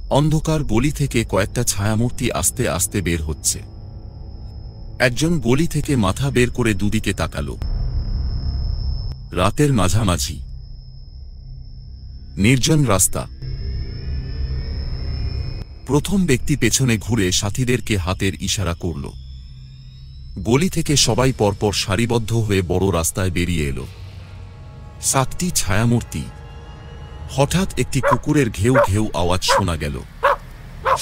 অন্ধকার গলি থেকে কয়েকটা ছায়ামূর্তি আস্তে আস্তে বের হচ্ছে। একজন গলি থেকে মাথা বের করে দুদিকে তাকালো। রাতের মাঝামাঝি, নির্জন রাস্তা। প্রথম ব্যক্তি পেছনে ঘুরে সাথীদেরকে হাতের ইশারা করল। গলি থেকে সবাই পরপর সারিবদ্ধ হয়ে বড় রাস্তায় বেরিয়ে এলো। 7টি ছায়ামূর্তি। হঠাৎ একটি কুকুরের ঘেউ ঘেউ আওয়াজ শোনা গেল।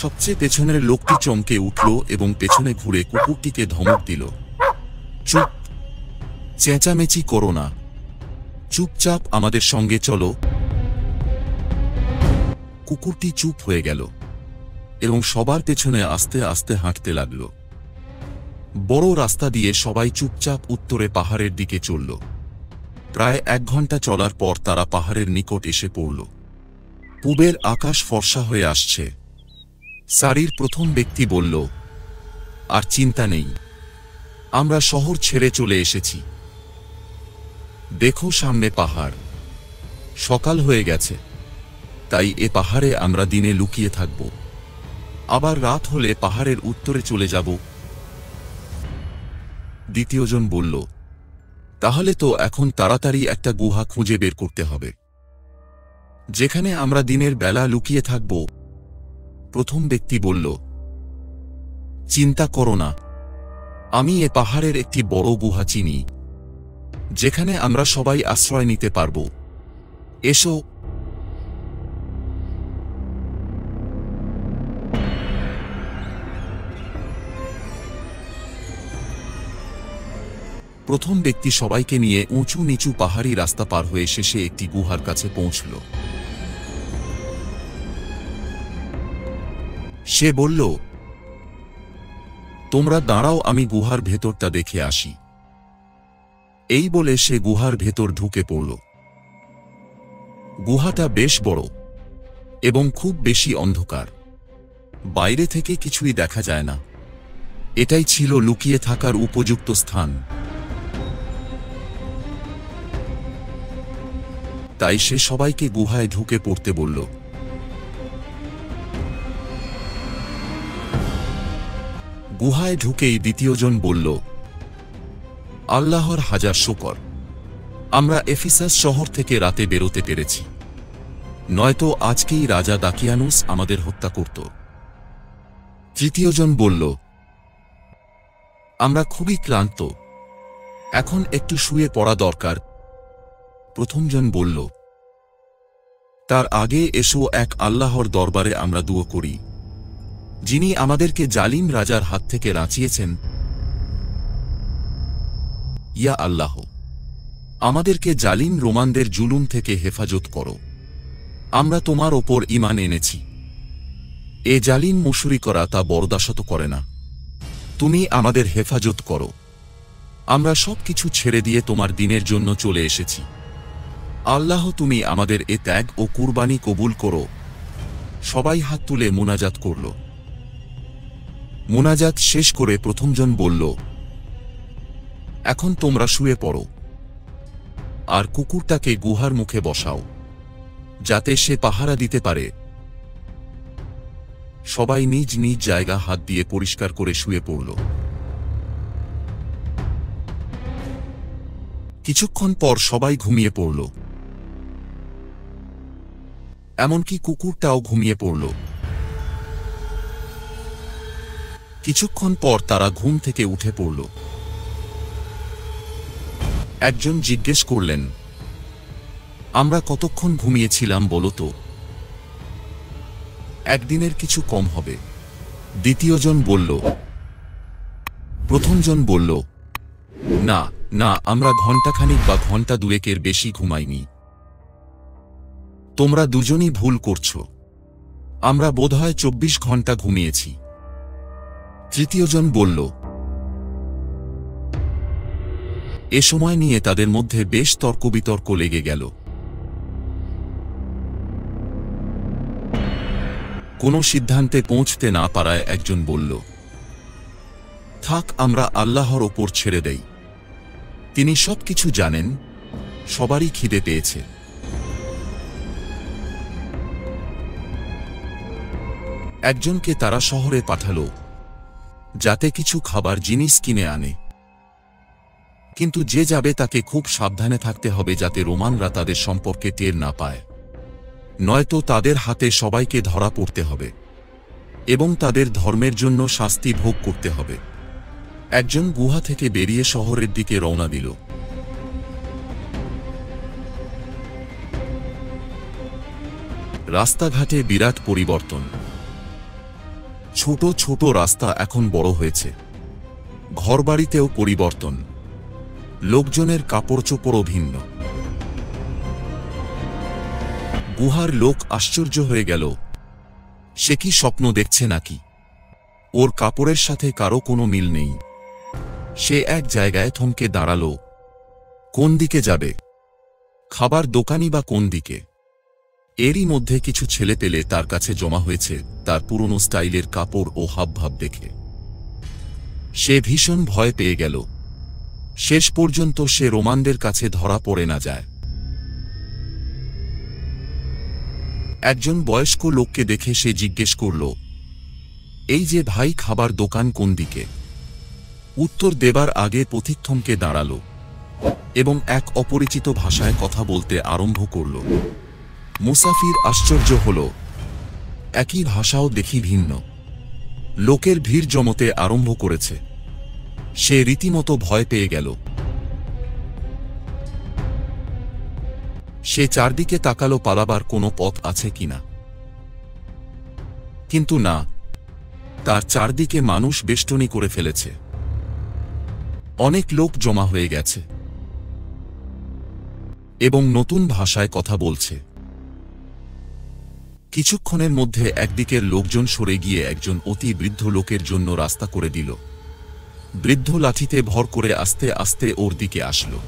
সবচেয়ে পেছনের লোকটি চমকে উঠল এবং পেছনে ঘুরে কুকুরটিকে ধমক দিল, চুপ, চেঁচামেচি করো না, চুপচাপ আমাদের সঙ্গে চলো। কুকুরটি চুপ হয়ে গেল এবং সবার পেছনে আস্তে আস্তে হাঁটতে লাগল। বড় রাস্তা দিয়ে সবাই চুপচাপ উত্তরে পাহাড়ের দিকে চলল। প্রায় 1 ঘন্টা চলার পর তারা পাহাড়ের নিকট এসে পড়ল। পূবের আকাশ ফর্সা হয়ে আসছে। সারির প্রথম ব্যক্তি বলল, আর চিন্তা নেই, আমরা শহর ছেড়ে চলে এসেছি। দেখো সামনে পাহাড়। সকাল হয়ে গেছে, তাই এ পাহাড়ে আমরা দিনে লুকিয়ে থাকব, আবার রাত হলে পাহাড়ের উত্তরে চলে যাব। দ্বিতীয়জন বলল, তাহলে তো এখন তাড়াতাড়ি একটা গুহা খুঁজে বের করতে হবে, যেখানে আমরা দিনের বেলা লুকিয়ে থাকব। প্রথম ব্যক্তি বলল, চিন্তা করো না, আমি এ পাহাড়ের একটি বড় গুহা চিনি, যেখানে আমরা সবাই আশ্রয় নিতে পারব। এসো। প্রথম ব্যক্তি সবাইকে নিয়ে উঁচু নিচু পাহাড়ি রাস্তা পার হয়ে শেষে একটি গুহার কাছে পৌঁছল। সে বলল, তোমরা দাঁড়াও, আমি গুহার ভেতরটা দেখে আসি। এই বলে সে গুহার ভেতর ঢুকে পড়ল। গুহাটা বেশ বড় এবং খুব বেশি অন্ধকার। বাইরে থেকে কিছুই দেখা যায় না। এটাই ছিল লুকিয়ে থাকার উপযুক্ত স্থান। তাই সে সবাইকে গুহায় ঢুকে পড়তে বলল। গুহায় ঢুকেই দ্বিতীয়জন বলল, আল্লাহর হাজার শুকর, আমরা এফিসাস শহর থেকে রাতে বেরোতে পেরেছি, নয়তো আজকেই রাজা দাকিয়ানুস আমাদের হত্যা করত। তৃতীয়জন বলল, আমরা খুবই ক্লান্ত, এখন একটু শুয়ে পড়া দরকার। প্রথমজন বলল, তার আগে এসো এক আল্লাহর দরবারে আমরা দুয়া করি, যিনি আমাদেরকে জালিম রাজার হাত থেকে বাঁচিয়েছেন। ইয়া আল্লাহ, আমাদেরকে জালিম রোমানদের জুলুম থেকে হেফাজত করো। আমরা তোমার ওপর ঈমান এনেছি। এ জালিম মুশরিকরা তা বরদাশত করে না। তুমি আমাদের হেফাজত করো। আমরা সবকিছু ছেড়ে দিয়ে তোমার দিনের জন্য চলে এসেছি। আল্লাহ, তুমি আমাদের এ ত্যাগ ও কুরবানি কবুল করো। সবাই হাত তুলে মুনাজাত করল। মুনাজাত শেষ করে প্রথমজন বলল, এখন তোমরা শুয়ে পড়ো আর কুকুরটাকে গুহার মুখে বসাও, যাতে সে পাহারা দিতে পারে। সবাই নিজ নিজ জায়গা হাত দিয়ে পরিষ্কার করে শুয়ে পড়ল। কিছুক্ষণ পর সবাই ঘুমিয়ে পড়ল। এমনকি কুকুরটাও ঘুমিয়ে পড়ল। কিছুক্ষণ পর তারা ঘুম থেকে উঠে পড়ল। একজন জিজ্ঞেস করলেন, আমরা কতক্ষণ ঘুমিয়েছিলাম বলো তো? একদিনের কিছু কম হবে। দ্বিতীয়জন বলল। প্রথমজন বলল, না না, আমরা ঘণ্টাখানিক বা ঘণ্টা দুয়েকের বেশি ঘুমাইনি। তোমরা দুজনই ভুল করছো। আমরা বোধহয় 24 ঘণ্টা ঘুমিয়েছি। তৃতীয়জন বলল। এ সময় নিয়ে তাদের মধ্যে বেশ তর্কবিতর্ক লেগে গেল। কোনো সিদ্ধান্তে পৌঁছতে না পারায় একজন বলল, থাক, আমরা আল্লাহর ওপর ছেড়ে দেই। তিনি সবকিছু জানেন। সবারই খিদে পেয়েছে। একজনকে তারা শহরে পাঠালো যাতে কিছু খাবার জিনিস কিনে আনে, কিন্তু যে যাবে তাকে খুব সাবধানে থাকতে হবে যাতে রোমানরা তাদের সম্পর্কে টের না পায়, নয়তো তাদের হাতে সবাইকে ধরা পড়তে হবে এবং তাদের ধর্মের জন্য শাস্তি ভোগ করতে হবে। একজন গুহা থেকে বেরিয়ে শহরের দিকে রওনা দিল। রাস্তাঘাটে বিরাট পরিবর্তন। ছোট ছোট রাস্তা এখন বড় হয়েছে, ঘরবাড়িতেও পরিবর্তন, লোকজনের কাপড়চোপড়ও ভিন্ন। গুহার লোক আশ্চর্য হয়ে গেল, সে কি স্বপ্ন দেখছে নাকি? ওর কাপড়ের সাথে কারো কোনো মিল নেই। সে এক জায়গায় থমকে দাঁড়ালো। কোন দিকে যাবে? খাবার দোকানই বা কোন দিকে? এরই মধ্যে কিছু ছেলে পেলে তার কাছে জমা হয়েছে তার পুরনো স্টাইলের কাপড় ও হাবভাব দেখে। সে ভীষণ ভয় পেয়ে গেল। শেষ পর্যন্ত সে রোমানদের কাছে ধরা পড়ে না যায়। একজন বয়স্ক লোককে দেখে সে জিজ্ঞেস করল, এই যে ভাই, খাবার দোকান কোন দিকে? উত্তর দেবার আগে পথিক থমকে দাঁড়াল এবং এক অপরিচিত ভাষায় কথা বলতে আরম্ভ করল। মুসাফির আশ্চর্য হল, একই ভাষাও দেখি ভিন্ন। লোকের ভিড় জমতে আরম্ভ করেছে। সে রীতিমতো ভয় পেয়ে গেল। সে চারদিকে তাকালো পালাবার কোনো পথ আছে কিনা, কিন্তু না, তার চারদিকে মানুষ বেষ্টনী করে ফেলেছে। অনেক লোক জমা হয়ে গেছে এবং নতুন ভাষায় কথা বলছে। কিছুক্ষণের মধ্যে একদিকের লোকজন সরে গিয়ে একজন অতি বৃদ্ধ লোকের জন্য রাস্তা করে দিল। বৃদ্ধ লাঠিতে ভর করে আস্তে আস্তে ওর দিকে আসলো।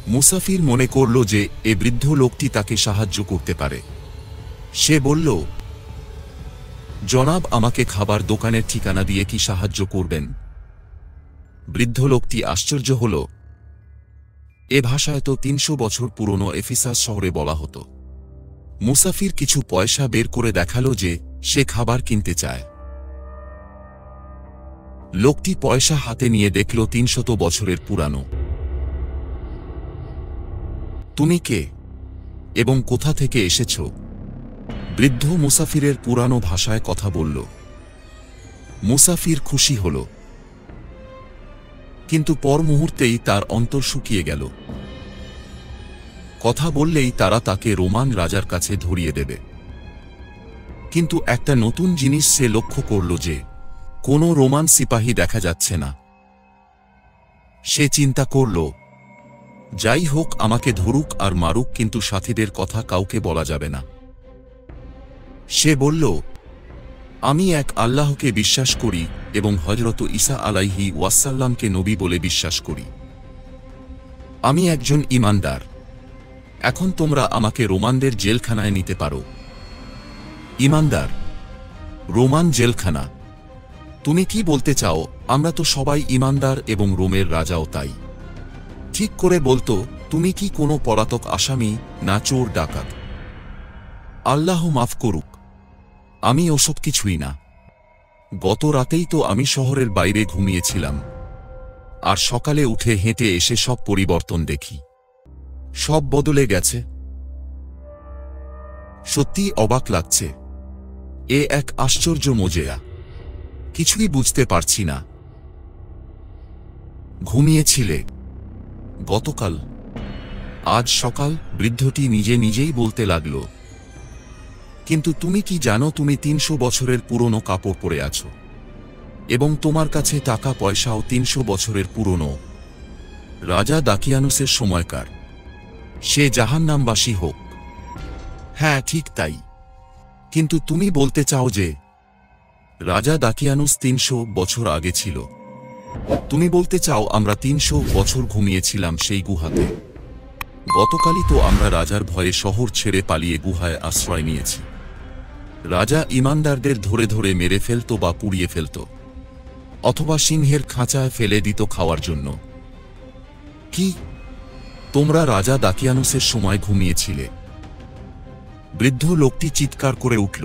মুসাফির মনে করল যে এ বৃদ্ধ লোকটি তাকে সাহায্য করতে পারে। সে বলল, জনাব, আমাকে খাবার দোকানের ঠিকানা দিয়ে কি সাহায্য করবেন? বৃদ্ধ লোকটি আশ্চর্য হল। এ ভাষায় তো ৩০০ বছর পুরনো এফিসাস শহরে বলা হতো। মুসাফির কিছু পয়সা বের করে দেখালো যে সে খাবার কিনতে চায়। লোকটি পয়সা হাতে নিয়ে দেখল ৩০০ বছরের পুরানো। তুমি কে এবং কোথা থেকে এসেছ? বৃদ্ধ মুসাফিরের পুরানো ভাষায় কথা বলল। মুসাফির খুশি হল, কিন্তু পর মুহূর্তেই তার অন্তর শুকিয়ে গেল। কথা বললেই তারা তাকে রোমান রাজার কাছে ধরিয়ে দেবে। কিন্তু একটা নতুন জিনিস সে লক্ষ্য করল যে কোনো রোমান সিপাহী দেখা যাচ্ছে না। সে চিন্তা করল, যাই হোক, আমাকে ধরুক আর মারুক, কিন্তু সাথীদের কথা কাউকে বলা যাবে না। সে বলল, আমি এক আল্লাহকে বিশ্বাস করি এবং হযরত ঈসা আলাইহি ওয়াসাল্লামকে নবী বলে বিশ্বাস করি। আমি একজন ঈমানদার। এখন তোমরা আমাকে রোমানদের জেলখানায় নিতে পারো। ঈমানদার? রোমান জেলখানা? তুমি কি বলতে চাও? আমরা তো সবাই ঈমানদার এবং রোমের রাজাও তাই। ঠিক করে বলতো, তুমি কি কোনো পলাতক আসামি, না চোর ডাকাত? আল্লাহ মাফ করুক, আমি ওসব কিছুই না। গত রাতেই তো আমি শহরের বাইরে ঘুমিয়েছিলাম, আর সকালে উঠে হেঁটে এসে সব পরিবর্তন দেখি। সব বদলে গেছে। সত্যি অবাক লাগছে। এ এক আশ্চর্য মজেয়া। কিছুই বুঝতে পারছি না। ঘুমিয়েছিলে গতকাল? আজ সকাল? বৃদ্ধটি নিজে নিজেই বলতে লাগল। কিন্তু তুমি কি জানো, তুমি ৩০০ বছরের পুরনো কাপড় পরে আছো এবং তোমার কাছে টাকা পয়সাও ৩০০ বছরের পুরনো। রাজা দাকিয়ানুসের সময়কার। সে জাহান্নামবাসী হোক। হ্যাঁ, ঠিক তাই। কিন্তু তুমি বলতে চাও যে রাজা দাকিয়ানুস ৩০০ বছর আগে ছিল? তুমি বলতে চাও আমরা ৩০০ বছর ঘুমিয়েছিলাম সেই গুহাতে? গতকালই তো আমরা রাজার ভয়ে শহর ছেড়ে পালিয়ে গুহায় আশ্রয় নিয়েছি। রাজা ঈমানদারদের ধরে ধরে মেরে ফেলত বা পুড়িয়ে ফেলত, অথবা সিংহের খাঁচায় ফেলে দিত খাওয়ার জন্য। কি তোমরা রাজা দাকিয়ানুসের সময় ঘুমিয়েছিলে? বৃদ্ধ লোকটি চিৎকার করে উঠল।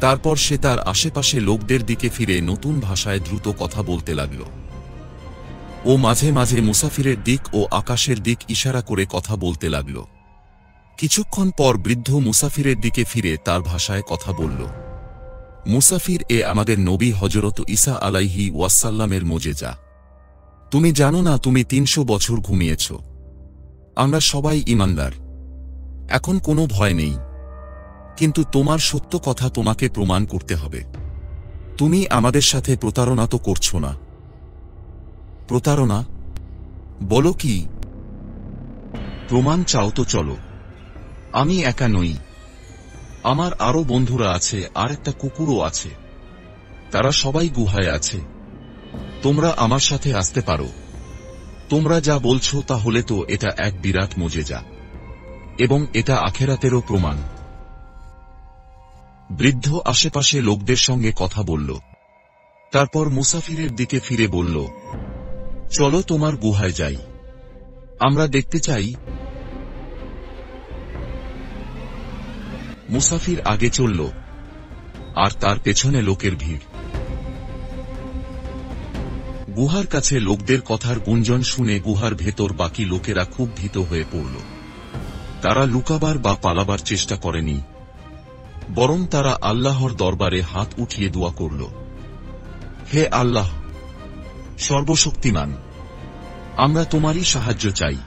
তারপর সে তার আশেপাশে লোকদের দিকে ফিরে নতুন ভাষায় দ্রুত কথা বলতে লাগল। ও মাঝে মাঝে মুসাফিরের দিক ও আকাশের দিক ইশারা করে কথা বলতে লাগল। কিছুক্ষণ পর বৃদ্ধ মুসাফিরের দিকে ফিরে তার ভাষায় কথা বলল, মুসাফির, এ আমাদের নবী হযরত ঈসা আলাইহি ওয়াসাল্লামের মোজেজা। তুমি জানো না তুমি 300 বছর ঘুমিয়েছ। আমরা সবাই ঈমানদার, এখন কোনো ভয় নেই, কিন্তু তোমার সত্য কথা তোমাকে প্রমাণ করতে হবে। তুমি আমাদের সাথে প্রতারণা তো করছো না? প্রতারণা? বলো কি? প্রমাণ চাও তো চলো। আমি একা নই, আমার আরো বন্ধুরা আছে, আর একটা কুকুরও আছে। তারা সবাই গুহায় আছে। তোমরা আমার সাথে আসতে পারো। তোমরা যা বলছো তাহলে তো এটা এক বিরাট মোজেজা, এবং এটা আখেরাতেরও প্রমাণ। বৃদ্ধ আশেপাশে লোকদের সঙ্গে কথা বলল, তারপর মুসাফিরের দিকে ফিরে বলল, চলো তোমার গুহায় যাই, আমরা দেখতে চাই। মুসাফির আগে চলল, আর তার পেছনে লোকের ভিড়। গুহার কাছে লোকদের কথার গুঞ্জন শুনে গুহার ভেতর বাকি লোকেরা খুব ভীত হয়ে পড়ল। তারা লুকাবার বা পালাবার চেষ্টা করেনি, বরং তারা আল্লাহর দরবারে হাত উঠিয়ে দোয়া করল, হে আল্লাহ সর্বশক্তিমান, আমরা তোমারই সাহায্য চাই।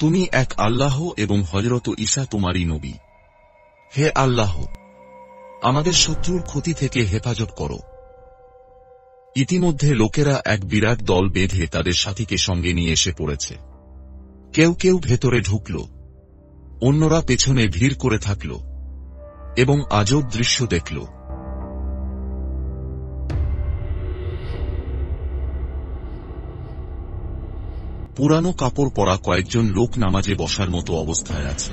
তুমি এক আল্লাহ এবং হযরত ঈসা তোমারই নবী। হে আল্লাহ, আমাদের শত্রুর ক্ষতি থেকে হেফাজত করো। ইতিমধ্যে লোকেরা এক বিরাট দল বেঁধে তাদের সাথীকে সঙ্গে নিয়ে এসে পড়েছে। কেউ কেউ ভেতরে ঢুকল, অন্যরা পেছনে ভিড় করে থাকল এবং আজব দৃশ্য দেখল। পুরানো কাপড় পরা কয়েকজন লোক নামাজে বসার মতো অবস্থায় আছে।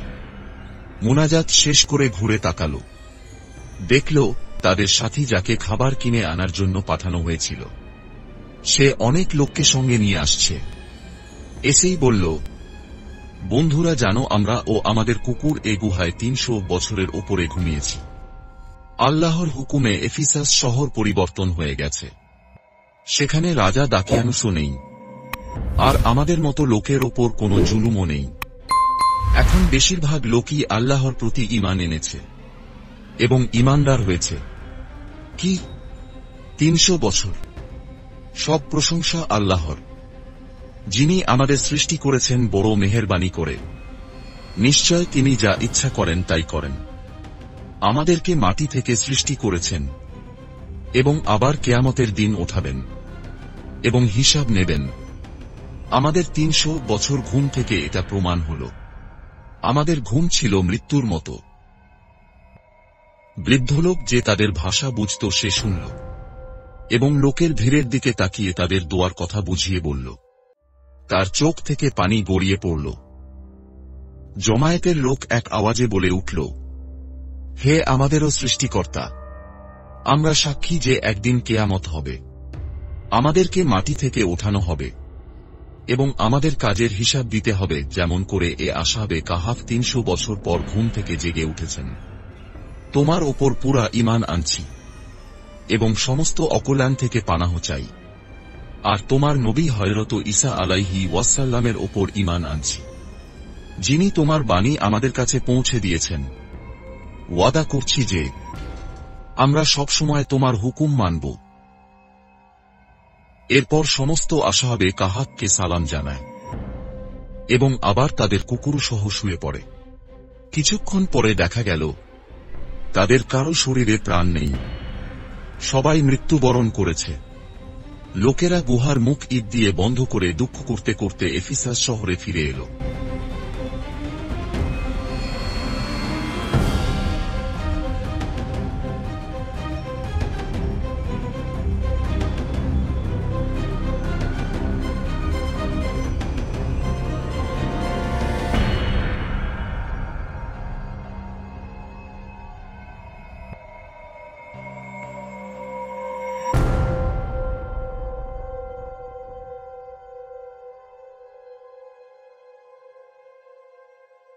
মুনাজাত শেষ করে ঘুরে তাকাল, দেখল তাদের সাথী যাকে খাবার কিনে আনার জন্য পাঠানো হয়েছিল, সে অনেক লোককে সঙ্গে নিয়ে আসছে। এসেই বলল, বন্ধুরা জানো, আমরা ও আমাদের কুকুর এ গুহায় 300 বছরের ওপরে ঘুমিয়েছি। আল্লাহর হুকুমে এফিসাস শহর পরিবর্তন হয়ে গেছে। সেখানে রাজা দাকিয়ানুসও নেই, আর আমাদের মতো লোকের ওপর কোনো জুলুমও নেই। এখন বেশিরভাগ লোকই আল্লাহর প্রতি ঈমান এনেছে এবং ঈমানদার হয়েছে। কি 300 বছর? সব প্রশংসা আল্লাহর, যিনি আমাদের সৃষ্টি করেছেন বড় মেহেরবানি করে। নিশ্চয় তিনি যা ইচ্ছা করেন তাই করেন। আমাদেরকে মাটি থেকে সৃষ্টি করেছেন এবং আবার কিয়ামতের দিন ওঠাবেন এবং হিসাব নেবেন। আমাদের 300 বছর ঘুম থেকে এটা প্রমাণ হল। আমাদের ঘুম ছিল মৃত্যুর মতো। বৃদ্ধলোক যে তাদের ভাষা বুঝত সে শুনল এবং লোকের ভিড়ের দিকে তাকিয়ে তাদের দোয়ার কথা বুঝিয়ে বলল। তার চোখ থেকে পানি গড়িয়ে পড়ল। জমায়েতের লোক এক আওয়াজে বলে উঠল, হে আমাদেরও সৃষ্টিকর্তা, আমরা সাক্ষী যে একদিন কিয়ামত হবে, আমাদেরকে মাটি থেকে ওঠানো হবে এবং আমাদের কাজের হিসাব দিতে হবে, যেমন করে এ আসহাবে কাহাফ 300 বছর পর ঘুম থেকে জেগে উঠেছেন। তোমার ওপর পুরা ঈমান আনছি এবং সমস্ত অকল্যাণ থেকে পানাহ চাই, আর তোমার নবী হযরত ঈসা আলাইহি ওয়াসাল্লামের ওপর ঈমান আনছি, যিনি তোমার বাণী আমাদের কাছে পৌঁছে দিয়েছেন। ওয়াদা করছি যে আমরা সবসময় তোমার হুকুম মানব। এরপর সমস্ত আসহাবে কাহাফকে সালাম জানায় এবং আবার তাদের কুকুরসহ শুয়ে পড়ে। কিছুক্ষণ পরে দেখা গেল তাদের কারো শরীরে প্রাণ নেই, সবাই মৃত্যুবরণ করেছে। লোকেরা গুহার মুখ ইট দিয়ে বন্ধ করে দুঃখ করতে করতে এফিসাস শহরে ফিরে এল।